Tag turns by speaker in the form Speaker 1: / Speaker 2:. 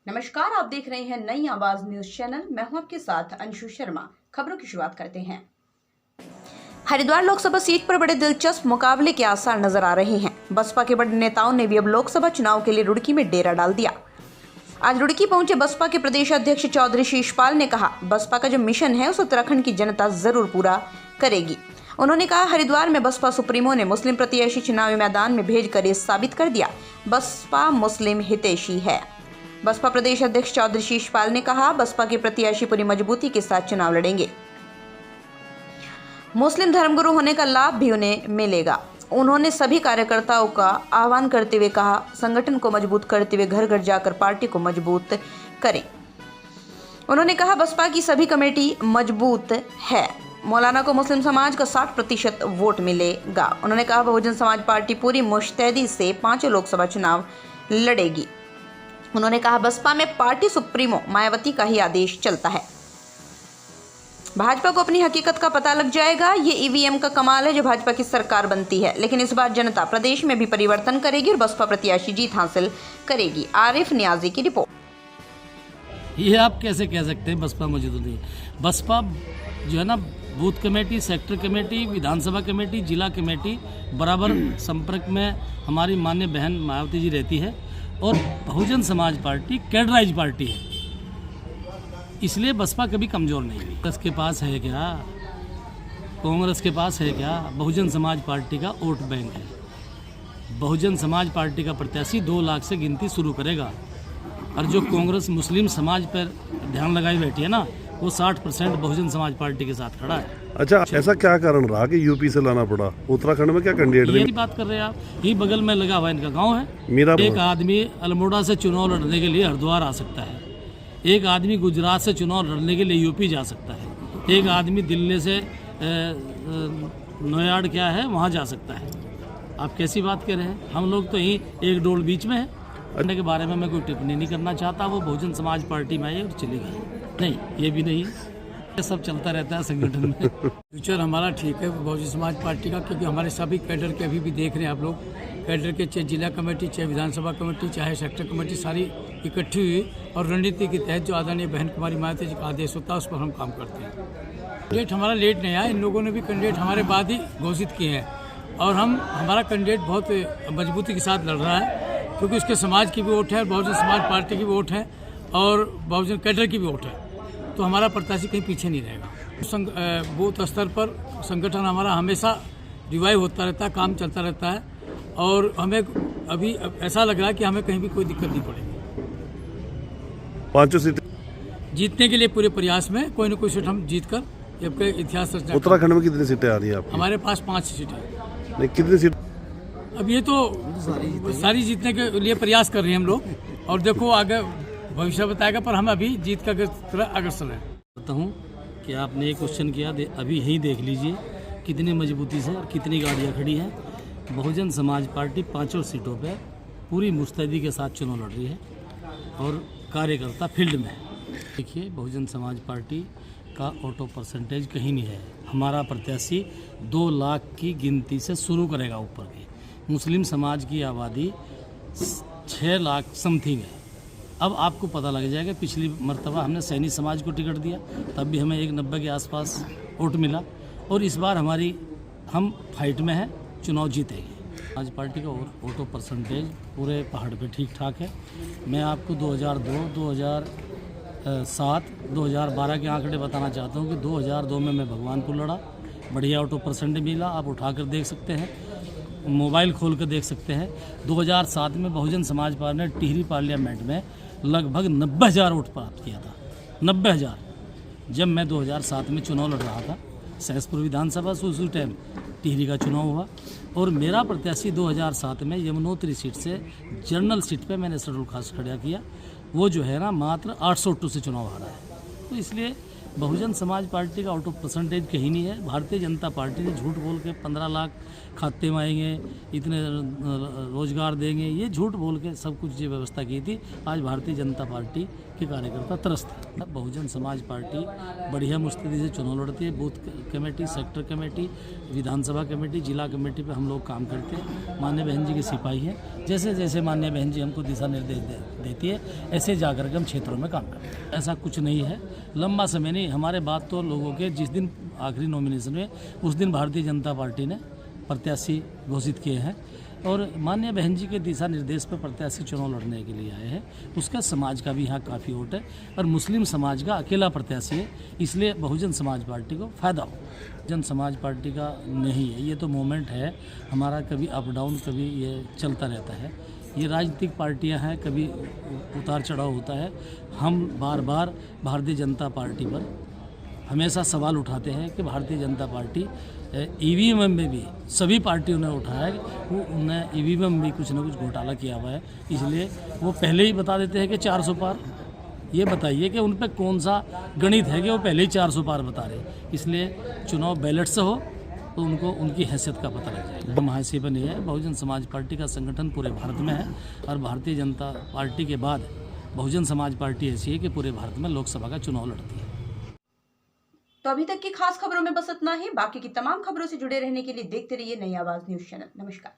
Speaker 1: नमस्कार, आप देख रहे हैं नई आवाज न्यूज चैनल। मैं हूं आपके साथ अंशु शर्मा। खबरों की शुरुआत करते हैं। हरिद्वार लोकसभा सीट पर बड़े दिलचस्प मुकाबले के आसार नजर आ रहे हैं। बसपा के बड़े नेताओं ने भी अब लोकसभा चुनाव के लिए रुड़की में डेरा डाल दिया। आज रुड़की पहुंचे बसपा के प्रदेश अध्यक्ष चौधरी शीशपाल ने कहा, बसपा का जो मिशन है उसे उत्तराखंड की जनता जरूर पूरा करेगी। उन्होंने कहा, हरिद्वार में बसपा सुप्रीमो ने मुस्लिम प्रत्याशी चुनावी मैदान में भेजकर ये साबित कर दिया, बसपा मुस्लिम हितैषी है। बसपा प्रदेश अध्यक्ष चौधरी शीशपाल ने कहा, बसपा के प्रत्याशी पूरी मजबूती के साथ चुनाव लड़ेंगे। मुस्लिम धर्मगुरु होने का लाभ भी उन्हें मिलेगा। उन्होंने सभी कार्यकर्ताओं का आह्वान करते हुए कहा, संगठन को मजबूत करते हुए घर घर जाकर पार्टी को मजबूत करें। उन्होंने कहा, बसपा की सभी कमेटी मजबूत है। मौलाना को मुस्लिम समाज का 60% वोट मिलेगा। उन्होंने कहा, बहुजन समाज पार्टी पूरी मुस्तैदी से 5 लोकसभा चुनाव लड़ेगी। उन्होंने कहा, बसपा में पार्टी सुप्रीमो मायावती का ही आदेश चलता है। भाजपा को अपनी हकीकत का पता लग जाएगा। ये ईवीएम का कमाल है जो भाजपा की सरकार बनती है, लेकिन इस बार जनता प्रदेश में भी परिवर्तन करेगी और बसपा प्रत्याशी जीत हासिल करेगी। आरिफ नियाजी की रिपोर्ट।
Speaker 2: ये आप कैसे कह सकते हैं बसपा मौजूद नहीं? बसपा जो है ना, बूथ कमेटी, सेक्टर कमेटी, विधानसभा कमेटी, जिला कमेटी बराबर संपर्क में हमारी माननीय बहन मायावती जी रहती है और बहुजन समाज पार्टी कैडराइज पार्टी है, इसलिए बसपा कभी कमज़ोर नहीं हुई। कांग्रेस के पास है क्या? कांग्रेस के पास है क्या? बहुजन समाज पार्टी का वोट बैंक है। बहुजन समाज पार्टी का प्रत्याशी 2 लाख से गिनती शुरू करेगा और जो कांग्रेस मुस्लिम समाज पर ध्यान लगाई बैठी है ना, वो 60% बहुजन समाज पार्टी के साथ खड़ा है।
Speaker 3: अच्छा, ऐसा क्या कारण रहा कि यूपी से लाना पड़ा? उत्तराखंड में क्या कैंडिडेट
Speaker 2: यही बात कर रहे हैं आप? ही बगल में लगा हुआ इनका गांव है।
Speaker 3: मेरा
Speaker 2: एक आदमी अल्मोड़ा से चुनाव लड़ने के लिए हरिद्वार आ सकता है, एक आदमी गुजरात से चुनाव लड़ने के लिए यूपी जा सकता है, एक आदमी दिल्ली से नोएडा क्या है वहाँ जा सकता है। आप कैसी बात कर रहे हैं? हम लोग तो यहीं एक डोल बीच में है। करने के बारे में मैं कोई टिप्पणी नहीं करना चाहता। वो बहुजन समाज पार्टी में आई और चली गई। नहीं, ये भी नहीं, ये सब चलता रहता है संगठन में।
Speaker 4: फ्यूचर हमारा ठीक है बहुजन समाज पार्टी का, क्योंकि हमारे सभी कैडर के अभी भी देख रहे हैं आप लोग, कैडर के चाहे जिला कमेटी, चाहे विधानसभा कमेटी, चाहे सेक्टर कमेटी, सारी इकट्ठी हुई और रणनीति के तहत जो आदरणीय बहन कुमारी मायावती जी का आदेश होता है उस पर हम काम करते हैं। कैंडिडेट हमारा लेट नहीं आया, इन लोगों ने भी कैंडिडेट हमारे बाद ही घोषित किए हैं और हमारा कैंडिडेट बहुत मजबूती के साथ लड़ रहा है, क्योंकि उसके समाज की भी वोट है, बहुजन समाज पार्टी की भी वोट है और बहुजन कैडर की भी वोट है, तो हमारा प्रत्याशी कहीं पीछे नहीं रहेगा। बूथ स्तर पर संगठन हमारा हमेशा रिवाइव होता रहता है, काम चलता रहता है और हमें अभी ऐसा लग रहा है कि हमें कहीं भी कोई दिक्कत नहीं पड़ेगी।
Speaker 3: 5 सीटें
Speaker 4: जीतने के लिए पूरे प्रयास में कोई न कोई सीट हम जीत कर जबकि इतिहास रचना।
Speaker 3: उत्तराखंड में कितनी सीटें आ रही है आपकी?
Speaker 4: हमारे पास 5 सीटें।
Speaker 3: नहीं, कितनी सीट?
Speaker 4: अब ये तो सारी जीतने के लिए प्रयास कर रहे हैं हम लोग और देखो आगे भविष्य बताएगा, पर हम अभी जीत का तरफ अग्रसर हैं।
Speaker 2: कहता हूँ कि आपने एक क्वेश्चन किया, अभी यही देख लीजिए कितनी मजबूती से और कितनी गाड़ियाँ खड़ी हैं। बहुजन समाज पार्टी 5 सीटों पर पूरी मुस्तैदी के साथ चुनाव लड़ रही है और कार्यकर्ता फील्ड में। देखिए, बहुजन समाज पार्टी का ऑटो परसेंटेज कहीं नहीं है। हमारा प्रत्याशी 2 लाख की गिनती से शुरू करेगा ऊपर की। मुस्लिम समाज की आबादी 6 लाख समथिंग है। अब आपको पता लग जाएगा, पिछली मर्तबा हमने सैनी समाज को टिकट दिया, तब भी हमें 190 के आसपास वोट मिला और इस बार हम फाइट में हैं, चुनाव जीतेंगे। आज पार्टी का वोटो परसेंटेज पूरे पहाड़ पे ठीक ठाक है। मैं आपको 2002, 2007, 2012 के आंकड़े बताना चाहता हूँ कि 2002 में मैं भगवानपुर लड़ा, बढ़िया वोटो परसेंटेज मिला। आप उठाकर देख सकते हैं, मोबाइल खोल कर देख सकते हैं। 2007 में बहुजन समाज पार्टी ने टिहरी पार्लियामेंट में लगभग 90,000 वोट प्राप्त किया था। 90,000। जब मैं 2007 में चुनाव लड़ रहा था, सहसपुर विधानसभा से उसी टाइम टिहरी का चुनाव हुआ और मेरा प्रत्याशी 2007 में यमुनोत्री सीट से जनरल सीट पे मैंने शेड्यूल कास्ट खड़ा किया। वो जो है ना, मात्र 800 वोटों से चुनाव हारा है। तो इसलिए बहुजन समाज पार्टी का आउट ऑफ परसेंटेज कहीं नहीं है। भारतीय जनता पार्टी ने झूठ बोल के 15 लाख खाते में आएंगे, इतने रोजगार देंगे, ये झूठ बोल के सब कुछ ये व्यवस्था की थी। आज भारतीय जनता पार्टी के कार्यकर्ता त्रस्त है। बहुजन समाज पार्टी बढ़िया मुस्तैदी से चुनाव लड़ती है। बूथ कमेटी, सेक्टर कमेटी, विधानसभा कमेटी, जिला कमेटी पे हम लोग काम करते हैं। माननीय बहन जी के सिपाही हैं। जैसे जैसे माननीय बहन जी हमको दिशा निर्देश देती है, ऐसे जाकर के हम क्षेत्रों में काम करते हैं। ऐसा कुछ नहीं है, लंबा समय नहीं। हमारे बात तो लोगों के जिस दिन आखिरी नॉमिनेशन हुए उस दिन भारतीय जनता पार्टी ने प्रत्याशी घोषित किए हैं और माननीय बहन जी के दिशा निर्देश पर प्रत्याशी चुनाव लड़ने के लिए आए हैं। उसका समाज का भी यहाँ काफ़ी वोट है और मुस्लिम समाज का अकेला प्रत्याशी है, इसलिए बहुजन समाज पार्टी को फ़ायदा हो। जन समाज पार्टी का नहीं है, ये तो मोमेंट है हमारा, कभी अप डाउन, कभी ये चलता रहता है। ये राजनीतिक पार्टियां हैं, कभी उतार चढ़ाव होता है। हम बार बार भारतीय जनता पार्टी पर हमेशा सवाल उठाते हैं कि भारतीय जनता पार्टी ईवीएम में भी सभी पार्टियों ने उठाया है वो उन्हें ईवीएम में भी कुछ ना कुछ घोटाला किया हुआ है, इसलिए वो पहले ही बता देते हैं कि 400 पार। ये बताइए कि उन पर कौन सा गणित है कि वो पहले ही 400 पार बता रहे। इसलिए चुनाव बैलेट से हो तो उनको उनकी हैसियत का पता लग जाएगा। महासीबा नहीं है, बहुजन समाज पार्टी का संगठन पूरे भारत में है और भारतीय जनता पार्टी के बाद बहुजन समाज पार्टी ऐसी है कि पूरे भारत में लोकसभा का चुनाव लड़ती है।
Speaker 1: तो अभी तक की खास खबरों में बस इतना ही। बाकी की तमाम खबरों से जुड़े रहने के लिए देखते रहिए नई आवाज न्यूज चैनल। नमस्कार।